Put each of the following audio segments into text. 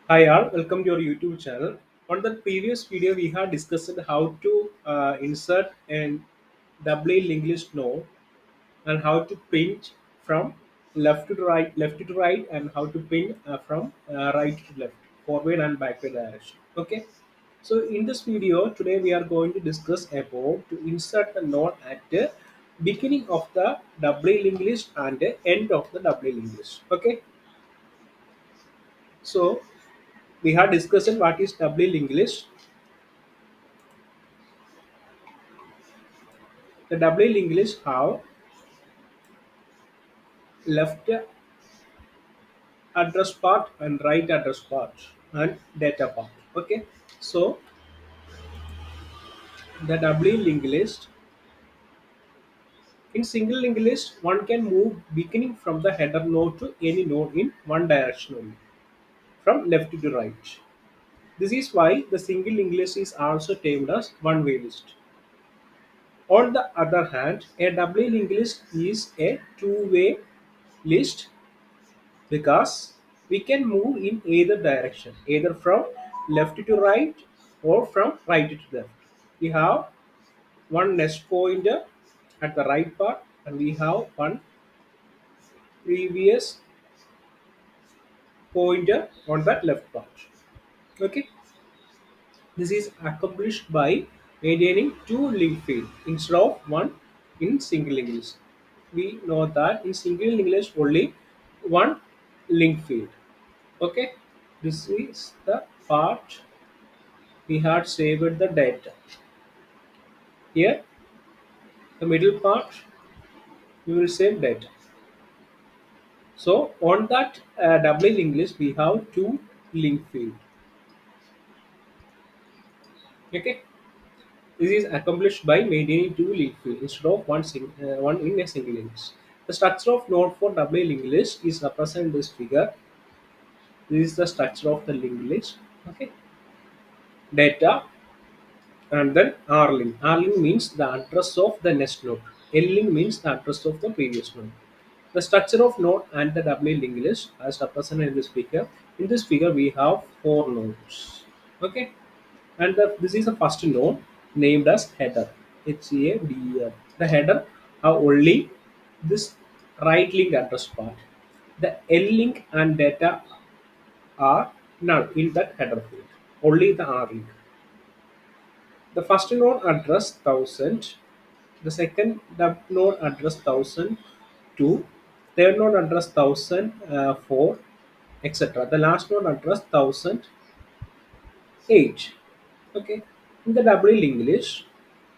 Hi all, welcome to your YouTube channel. On the previous video, we have discussed how to insert a doubly linked node and how to print from left to right, and how to print from right to left, forward and backward direction. Okay. So in this video today, we are going to discuss about to insert the node at the beginning of the doubly linked list and the end of the doubly linked list. Okay. So we have discussed what is doubly linked list. The doubly linked list have left address part and right address part and data part. Okay, so the doubly linked list, in single linked list, one can move beginning from the header node to any node in one direction only, from left to right. This is why the single linked list is also termed as one-way list. On the other hand, a doubly linked list is a two-way list because we can move in either direction, either from left to right or from right to left. We have one next pointer at the right part, and we have one previous pointer on the left part. Okay, this is accomplished by maintaining two link fields instead of one in single English. We know that in single English only one link field. Okay, this is the part we had saved the data. Here, the middle part, we will save data. So on that doubly linked list, we have two link field. Okay, this is accomplished by maintaining two link field instead of one in a single list. The structure of node for doubly linked list is represented in this figure. This is the structure of the linked list. Okay, data and then R-link. R-link means the address of the next node. L-link means the address of the previous node. The structure of node and the doubly linked list as represented in this figure. In this figure, we have four nodes. Okay, and this is the first node named as header. HEADER. The header have only this right link address part. The L link and data are null in that header field. Only the R link. The first node address 1000, the second node address 1002, third node address 1004, etc. The last node address 1008. Okay. In the doubly linked list,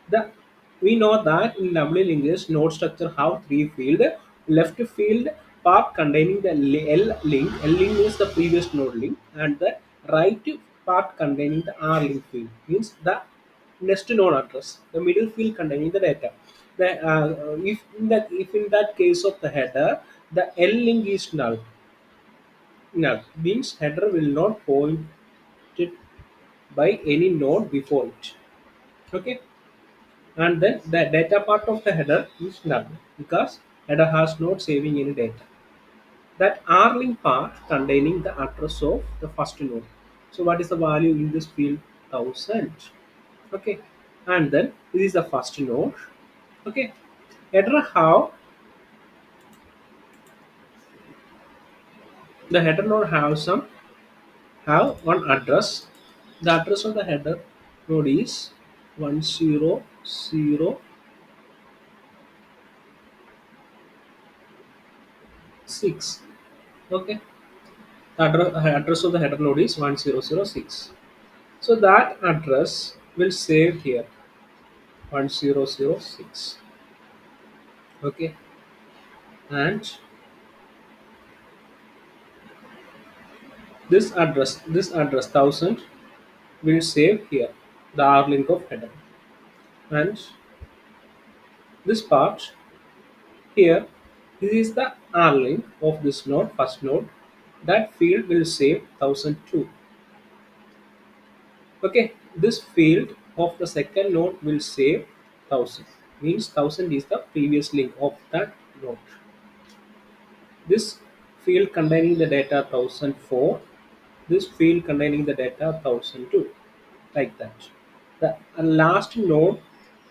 the we know that in doubly linked list node structure have three field. Left field part containing the L link. L link is the previous node link, and the right part containing the R link field means the next node address. The middle field containing the data. If in that case of the header, the L link is null means header will not point it by any node before it. Okay, and then the data part of the header is null because header has not saving any data. That R link part containing the address of the first node. So what is the value in this field? 1000. Okay, and then this is the first node. Okay, header header node have one address. The address of the header node is 1006. Okay, the address of the header node is 1006. So that address will save here 1006. Okay, and this address 1000 will save here the R link of header, and this part here, this is the R link of this node, first node. That field will save 1002. Okay, this field of the second node will save 1000. Means 1000 is the previous link of that node. This field containing the data 1004 this field containing the data 1002, like that. The last node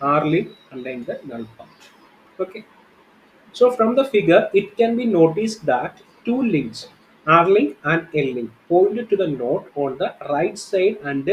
R-link contains the null part. Okay. So from the figure, it can be noticed that two links, R-link and L-link, point to the node on the right side and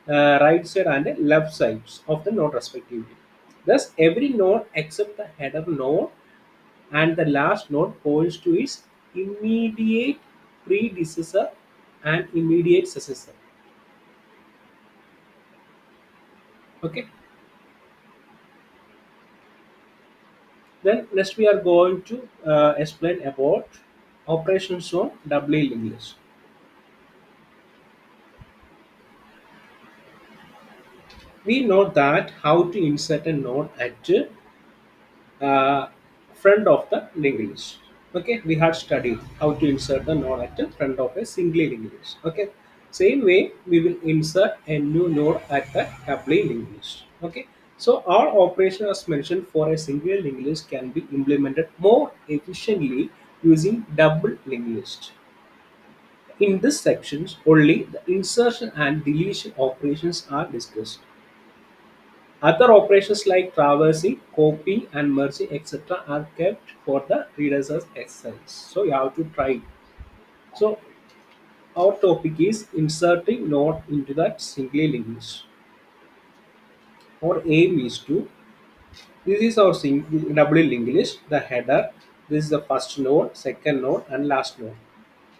left sides of the node respectively. Thus, every node except the header node and the last node points to its immediate predecessor and immediate successor. Okay. Then next we are going to explain about operations on doubly linked list. We know that how to insert a node at uh, front of the linked list. Okay, we had studied how to insert the node at the front of a single linked list. Okay, same way we will insert a new node at the doubly linked list. Okay, so our operation as mentioned for a single linked list can be implemented more efficiently using double linked list. In this sections, only the insertion and deletion operations are discussed. Other operations like traversing, copying, and merging, etc., are kept for the readers as exercise. So you have to try. So our topic is inserting node into that single linked list. Our aim is to this is our double linked list. The header. This is the first node, second node, and last node.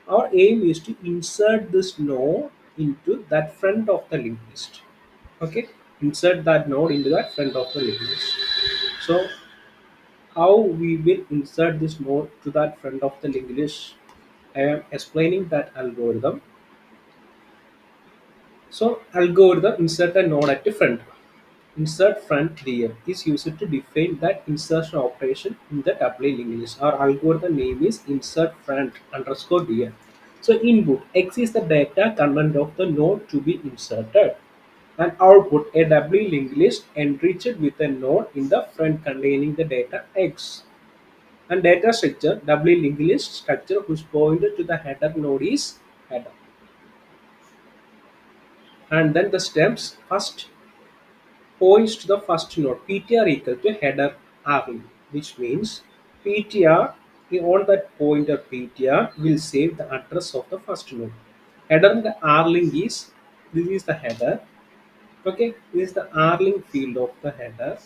Our aim is to insert this node into that front of the linked list. Okay, insert that node into that front of the linked list. So how we will insert this node to that front of the linked list? I am explaining that algorithm. So algorithm insert a node at the front. Insert front df is used to define that insertion operation in the doubly linked list. Our algorithm name is insert front underscore df. So input x is the data content of the node to be inserted, and output a doubly linked list enriched with a node in the front containing the data x. And data structure doubly linked list structure whose pointer to the header node is header. And then the steps first points to the first node ptr equal to header rling, which means ptr on that pointer ptr will save the address of the first node. Header in the rling is this is the header. Okay, this is the rling field of the header.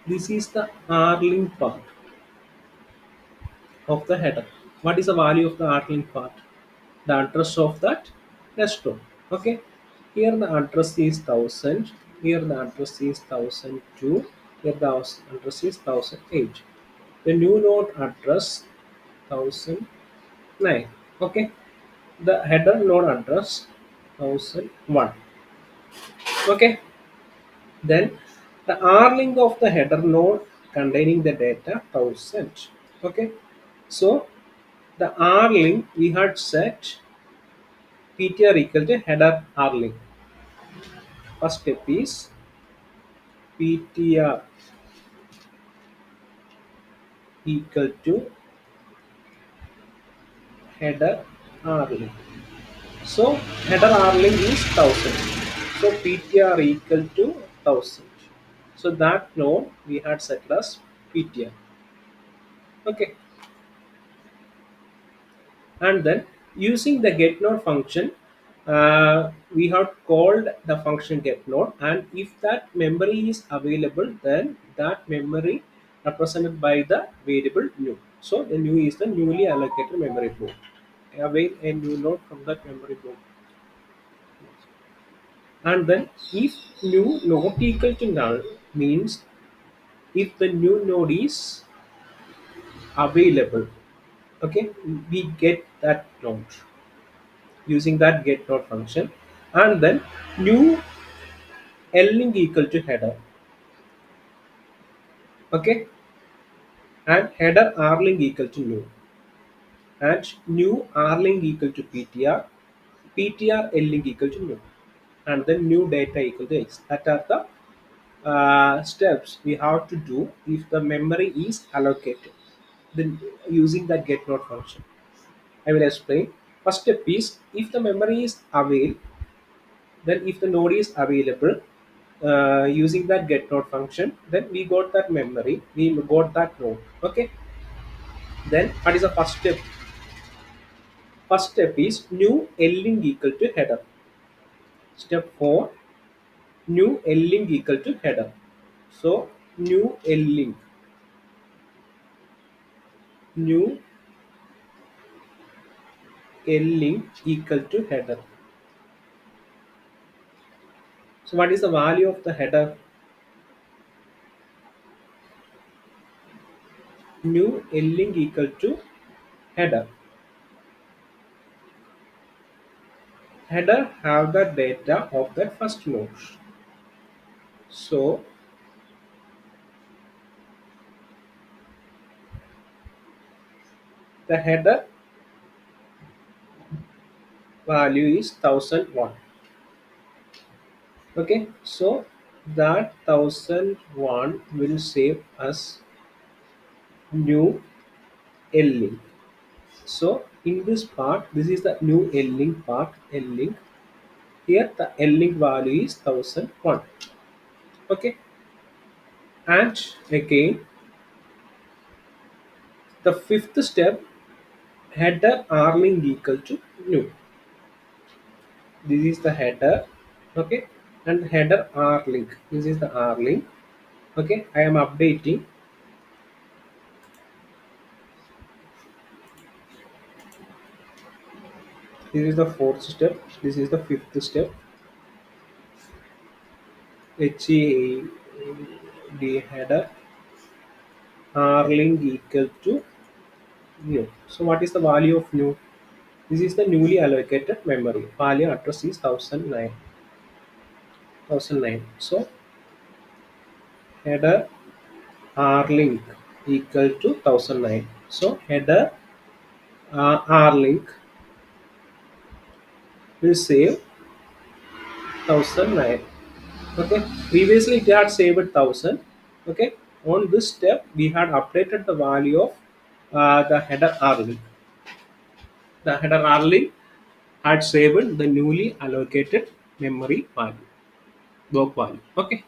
This is the rling part of the header. What is the value of the rling part? The address of that restaurant. Okay, here the address is 1000, here the address is 1002, here the address is 1008. The new node address 1009. Okay, the header node address 1001. Okay, then the R link of the header node containing the data 1000. Okay, so the R link we had set ptr equal to header R link. First step is ptr equal to header rling. So header rling is 1000. So ptr equal to 1000. So that node we had set as ptr. Okay, and then using the get node function, we have called the function get node, and if that memory is available, then that memory represented by the variable new. So the new is the newly allocated memory block. Avail a new node from that memory block, and then if new not equal to null means if the new node is available. Okay, we get that node using that get node function, and then new L link equal to header. Okay, and header R link equal to new, and new R link equal to ptr, ptr L link equal to new, and then new data equal to x. That are the steps we have to do if the memory is allocated. Then using the get node function, I will explain. First step is if the memory is available, then if the node is available, using that get node function, then we got that memory, we got that node. Okay. Then what is the first step? First step is new L-link equal to header. Step 4, new L-link equal to header. So new L-link, new L-link equal to header. So what is the value of the header? New L-link equal to header. Header have the data of that first node. So the header value is 1001. Okay, so that 1001 will save us new L-link. So in this part, this is the new L-link part, L-link. Here the L-link value is 1001. Okay, and again the fifth step, header R-link equal to new. This is the header. Okay, and header R-link. This is the R-link. Okay, I am updating. This is the fourth step. This is the fifth step. HED header R-link equal to new. So what is the value of new? This is the newly allocated memory. Value address is 1009. 1009. So header R-link equal to 1009. So header R-link will save 1009. Okay, previously it had saved 1000. Okay, on this step we had updated the value of the header R-link. The header R-link had saved the newly allocated memory value, block value. Okay,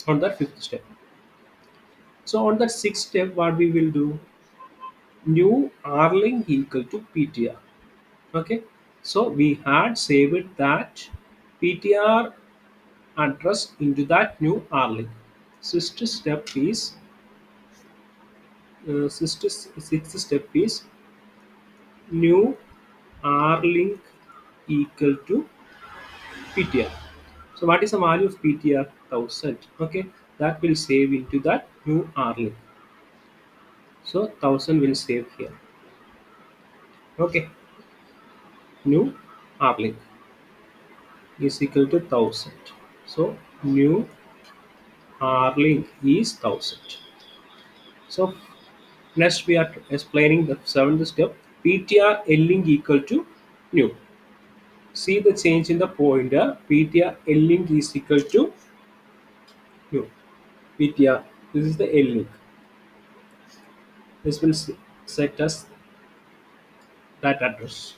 on that fifth step. So on that sixth step, what we will do? New R-link equal to PTR. Okay, so we had saved that PTR address into that new R-link. Sixth step is sixth step is new R-link equal to PTR. So what is the value of PTR? 1000. Okay, that will save into that new R-link. So 1000 will save here. Okay, new R-link is equal to 1000. So new R-link is 1000. So next we are explaining the seventh step. PTR L-link equal to new. See the change in the pointer. PTR L-link is equal to new. PTR. This is the L-link. This will set us that address.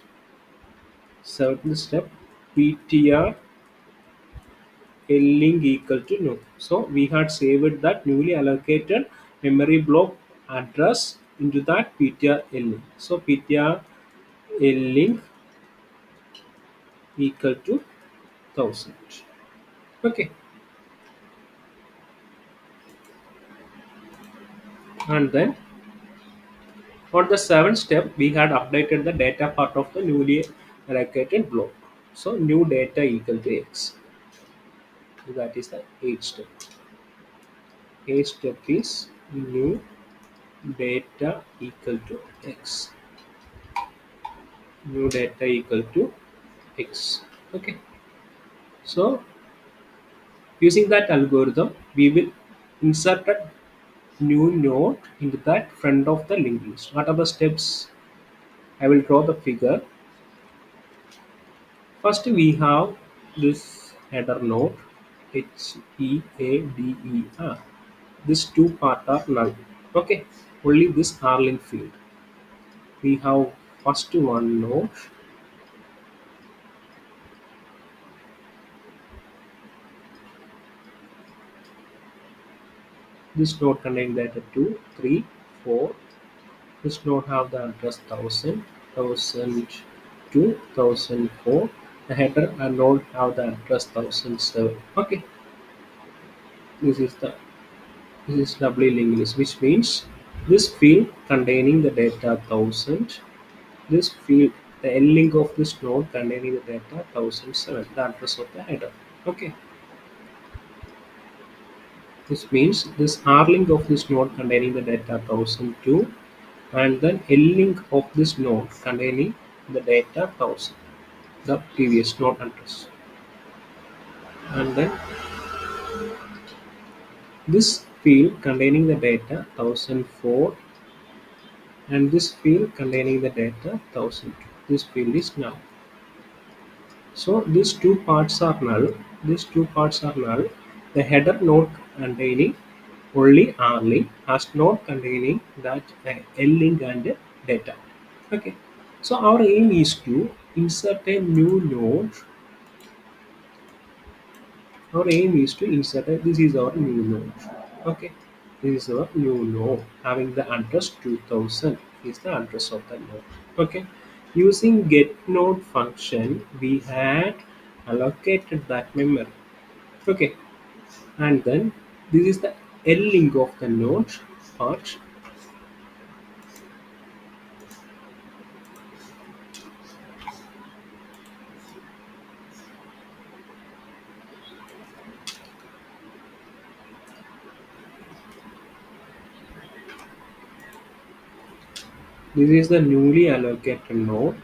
Seventh step. PTR L-link equal to new. So we had saved that newly allocated memory block address into that PTR L-link. So PTR L-link equal to 1000. Okay, and then for the seventh step, we had updated the data part of the newly allocated block. So new data equal to x. That is the eighth step. Eighth step is new data equal to x. New data equal to x. Okay. So using that algorithm, we will insert a new node into that front of the linked list. What are the steps? I will draw the figure. First we have this. header node header. These two part are null. Okay, only this rlink field. We have first one node. This node contain data 2, 3, 4. This node have the address 1000, 1002, 1004. The header and node have the address 1007. Okay, this is the this is doubly linked list, which means this field containing the data 1000. This field, the L link of this node containing the data 1007, the address of the header. Okay, this means this R link of this node containing the data 1002, and then L link of this node containing the data 1000, the previous node address. And then this field containing the data 1004, and this field containing the data 1002. This field is null. So these two parts are null. These two parts are null. The header node containing only R link has node containing that L link and data. Okay. So our aim is to insert a new node. Our aim is to insert a, this is our new node. Okay. This is our new node having the address 2000 is the address of the node. Okay. Using get node function, we had allocated that memory. Okay. And then this is the L link of the node part. This is the newly allocated node.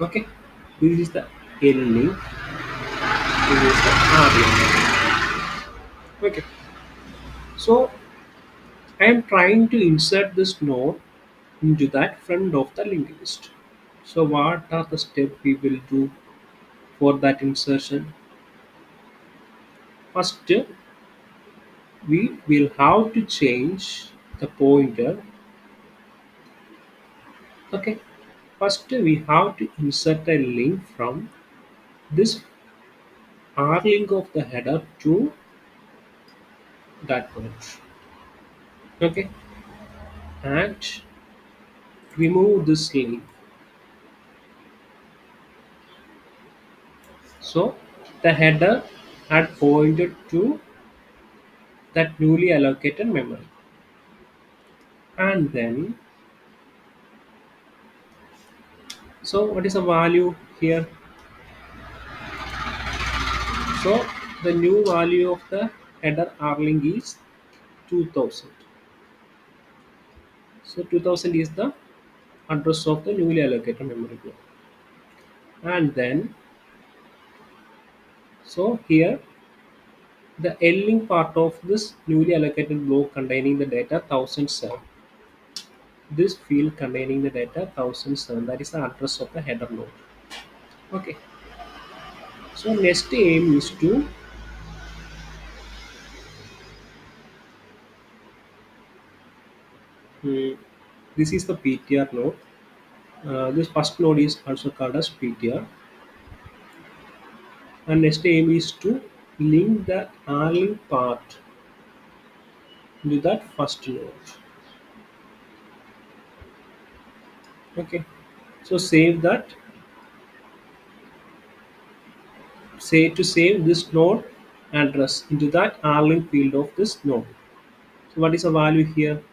Okay. This is the L link. This is the R link. Okay. So I am trying to insert this node into that front of the linked list. So what are the steps we will do for that insertion? First, we will have to change the pointer. Okay. First, we have to insert a link from this R link of the header to that page. Okay. And remove this link. So the header had pointed to that newly allocated memory. And then, so what is the value here? So the new value of the header R link is 2000. So 2000 is the address of the newly allocated memory block. And then, so here the L link part of this newly allocated block containing the data 1007. This field containing the data 1007, that is the address of the header node. Okay. So next aim is to mm, this is the PTR node. This first node is also called as PTR, and next aim is to link the R link part to that first node. Okay. So save that. Say to save this node address into that R link field of this node. So what is the value here?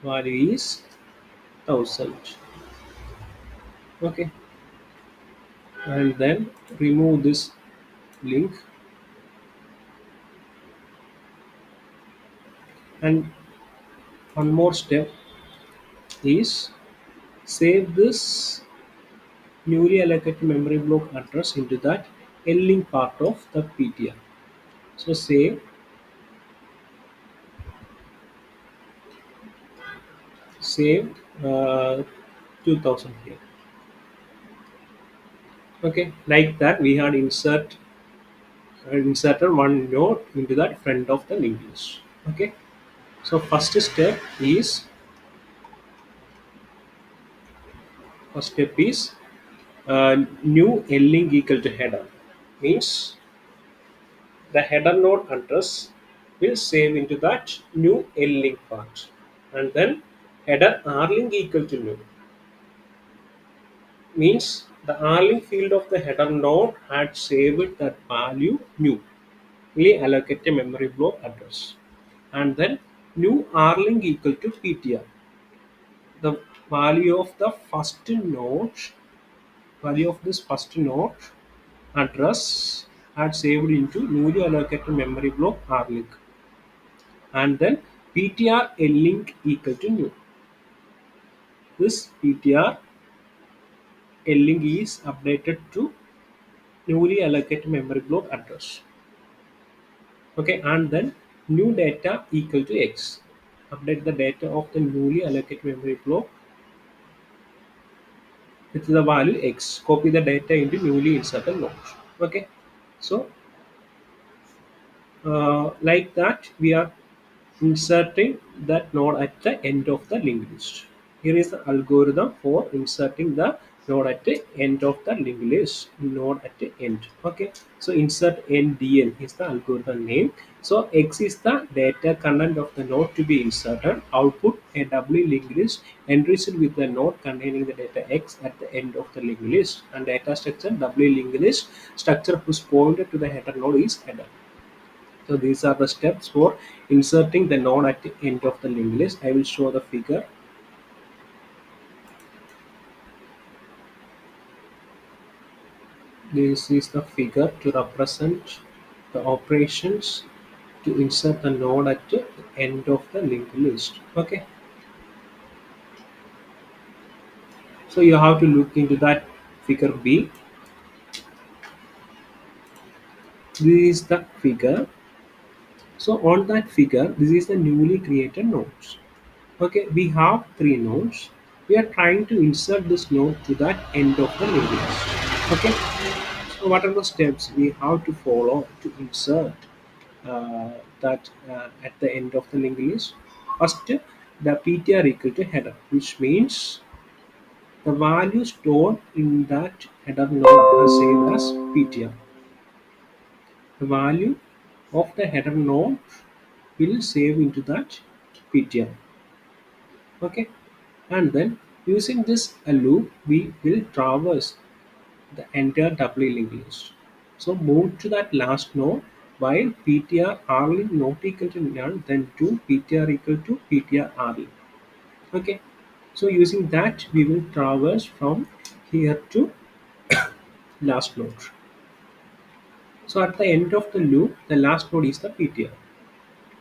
Value is 1000. Okay. And then remove this link, and one more step is save this newly allocated memory block address into that L link part of the PTR. So save 2000 here. Okay, like that we had insert inserted one node into the front of the linked list. Okay. So first step is new link equal to header, means the header node address will save into that new link part, and then header rlink equal to new, means the rlink field of the header node had saved that value new, we allocate a memory block address, and then new rlink equal to ptr, the value of the first node, value of this first node address had saved into newly allocated memory block rlink, and then ptr link equal to new. This ptr link is updated to newly allocated memory block address. Okay, and then new data equal to x. Update the data of the newly allocated memory block with the value x. Copy the data into newly inserted node. Okay, so like that we are inserting that node at the end of the linked list. Here is the algorithm for inserting the node at the end of the linked list. Node at the end. Okay. So insert ndn is the algorithm name. So x is the data content of the node to be inserted. Output a doubly linked list enriched with the node containing the data x at the end of the linked list, and data structure doubly linked list structure whose pointer to the header node is header. So these are the steps for inserting the node at the end of the linked list. I will show the figure. This is the figure to represent the operations to insert the node at the end of the linked list. Okay. So you have to look into that figure B. This is the figure. So on that figure, this is the newly created nodes. Okay, we have three nodes. We are trying to insert this node to that end of the linked list. Okay. So what are the steps we have to follow to insert that at the end of the linked list? First, the ptr equal to header, which means the value stored in that header node is saved as ptr. The value of the header node will save into that ptr. Okay, and then using this loop, we will traverse the entire doubly linked list. So move to that last node while ptr rlink not equal to none, then do ptr equal to ptr rlink. Okay. So using that we will traverse from here to last node. So at the end of the loop, the last node is the ptr.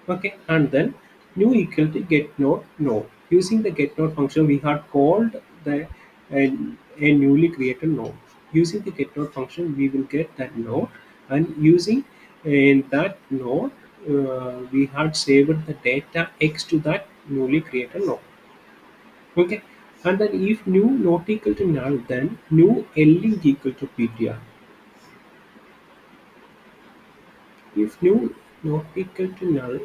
Okay, and then new equal to get node node. Using the get node function, we had called the a newly created node. Using the get node function, we will get that node, and using in that node, we had saved the data x to that newly created node. Okay, and then if new not equal to null, then new link equal to ptr. If new not equal to null,